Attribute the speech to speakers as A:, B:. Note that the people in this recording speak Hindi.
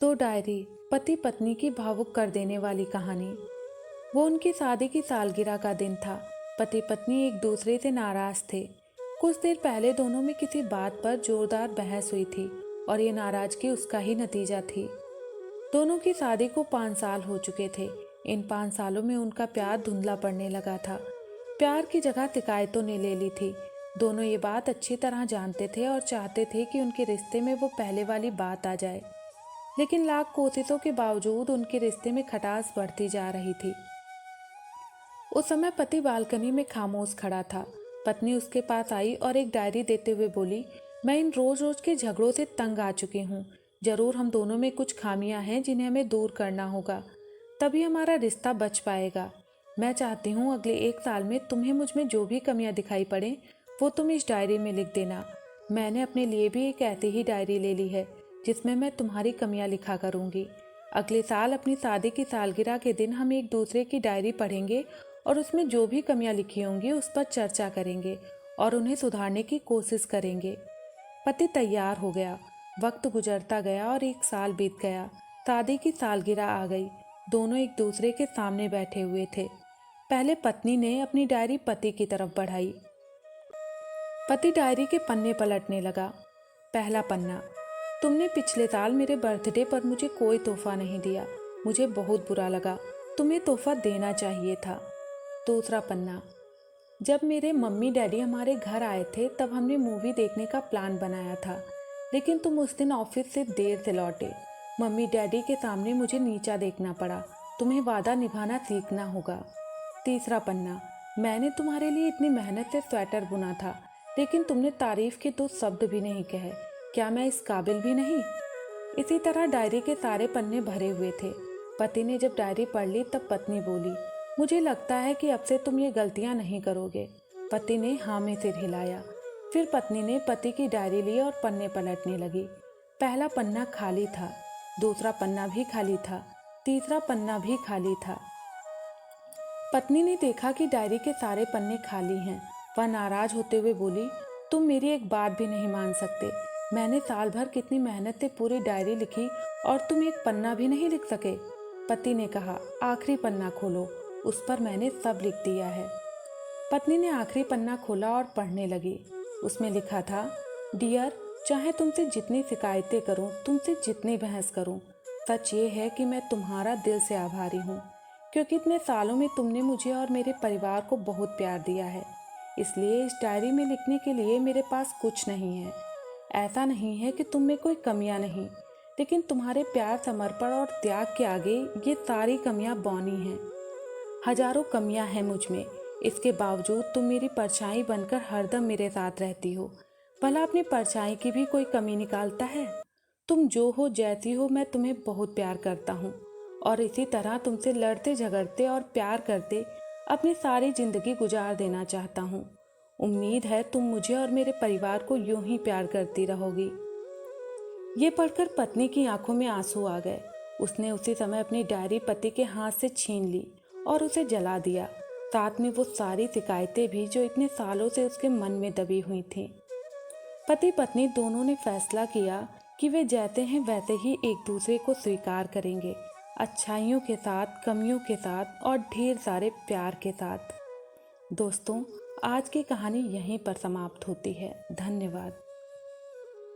A: तो डायरी, पति पत्नी की भावुक कर देने वाली कहानी। वो उनकी शादी की सालगिरह का दिन था। पति पत्नी एक दूसरे से नाराज थे। कुछ देर पहले दोनों में किसी बात पर जोरदार बहस हुई थी और ये नाराजगी उसका ही नतीजा थी। दोनों की शादी को 5 साल हो चुके थे। इन 5 सालों में उनका प्यार धुंधला पड़ने लगा था। प्यार की जगह शिकायतों ने ले ली थी। दोनों ये बात अच्छी तरह जानते थे और चाहते थे कि उनके रिश्ते में वो पहले वाली बात आ जाए, लेकिन लाख कोशिशों के बावजूद उनके रिश्ते में खटास बढ़ती जा रही थी। उस समय पति बालकनी में खामोश खड़ा था। पत्नी उसके पास आई और एक डायरी देते हुए बोली, मैं इन रोज रोज के झगड़ों से तंग आ चुकी हूँ। जरूर हम दोनों में कुछ खामियां हैं जिन्हें हमें दूर करना होगा, तभी हमारा रिश्ता बच पाएगा। मैं चाहती हूँ अगले 1 साल में तुम्हें मुझ में जो भी कमियां दिखाई पड़े वो तुम इस डायरी में लिख देना। मैंने अपने लिए भी एक ऐसी ही डायरी ले ली है जिसमें मैं तुम्हारी कमियां लिखा करूँगी। अगले साल अपनी शादी की सालगिरह के दिन हम एक दूसरे की डायरी पढ़ेंगे और उसमें जो भी कमियां लिखी होंगी उस पर चर्चा करेंगे और उन्हें सुधारने की कोशिश करेंगे। पति तैयार हो गया। वक्त गुजरता गया और 1 साल बीत गया। शादी की सालगिरह आ गई। दोनों एक दूसरे के सामने बैठे हुए थे। पहले पत्नी ने अपनी डायरी पति की तरफ बढ़ाई। पति डायरी के पन्ने पलटने लगा। पहला पन्ना, तुमने पिछले साल मेरे बर्थडे पर मुझे कोई तोहफा नहीं दिया। मुझे बहुत बुरा लगा। तुम्हें तोहफा देना चाहिए था। दूसरा पन्ना, जब मेरे मम्मी डैडी हमारे घर आए थे तब हमने मूवी देखने का प्लान बनाया था, लेकिन तुम उस दिन ऑफिस से देर से लौटे। मम्मी डैडी के सामने मुझे नीचा देखना पड़ा। तुम्हें वादा निभाना सीखना होगा। तीसरा पन्ना, मैंने तुम्हारे लिए इतनी मेहनत से स्वेटर बुना था, लेकिन तुमने तारीफ के 2 शब्द भी नहीं कहे। क्या मैं इस काबिल भी नहीं? इसी तरह डायरी के सारे पन्ने भरे हुए थे। पति ने जब डायरी पढ़ ली तब पत्नी बोली, मुझे लगता है कि अब से तुम ये गलतियां नहीं करोगे। पति ने हाँ में सिर हिलाया। फिर पत्नी ने पति की डायरी ली और पन्ने पलटने लगी। पहला पन्ना खाली था, दूसरा पन्ना भी खाली था, तीसरा पन्ना भी खाली था। पत्नी ने देखा कि डायरी के सारे पन्ने खाली हैं। वह नाराज होते हुए बोली, तुम मेरी एक बात भी नहीं मान सकते। मैंने साल भर कितनी मेहनत से पूरी डायरी लिखी और तुम एक पन्ना भी नहीं लिख सके। पति ने कहा, आखिरी पन्ना खोलो, उस पर मैंने सब लिख दिया है। पत्नी ने आखिरी पन्ना खोला और पढ़ने लगी। उसमें लिखा था, डियर, चाहे तुमसे जितनी शिकायतें करूं, तुमसे जितनी बहस करूं, सच ये है कि मैं तुम्हारा दिल से आभारी हूँ, क्योंकि इतने सालों में तुमने मुझे और मेरे परिवार को बहुत प्यार दिया है। इसलिए इस डायरी में लिखने के लिए मेरे पास कुछ नहीं है। ऐसा नहीं है कि तुम में कोई कमियां नहीं, लेकिन तुम्हारे प्यार, समर्पण और त्याग के आगे ये सारी कमियां बौनी हैं। हजारों कमियां हैं मुझ में, इसके बावजूद तुम मेरी परछाई बनकर हरदम मेरे साथ रहती हो। भला अपनी परछाई की भी कोई कमी निकालता है? तुम जो हो, जैसी हो, मैं तुम्हें बहुत प्यार करता हूँ और इसी तरह तुमसे लड़ते झगड़ते और प्यार करते अपनी सारी जिंदगी गुजार देना चाहता हूँ। उम्मीद है तुम मुझे और मेरे परिवार को यूं ही प्यार करती रहोगी। ये पढ़कर पत्नी की आंखों में आंसू आ गए। उसने उसी समय अपनी डायरी पति के हाथ से छीन ली और उसे जला दिया, साथ में वो सारी शिकायतें भी जो इतने सालों से उसके मन में दबी हुई थीं। पति पत्नी दोनों ने फैसला किया कि वे जैसे हैं वैसे ही एक दूसरे को स्वीकार करेंगे, अच्छाइयों के साथ, कमियों के साथ और ढेर सारे प्यार के साथ। दोस्तों, आज की कहानी यहीं पर समाप्त होती है। धन्यवाद।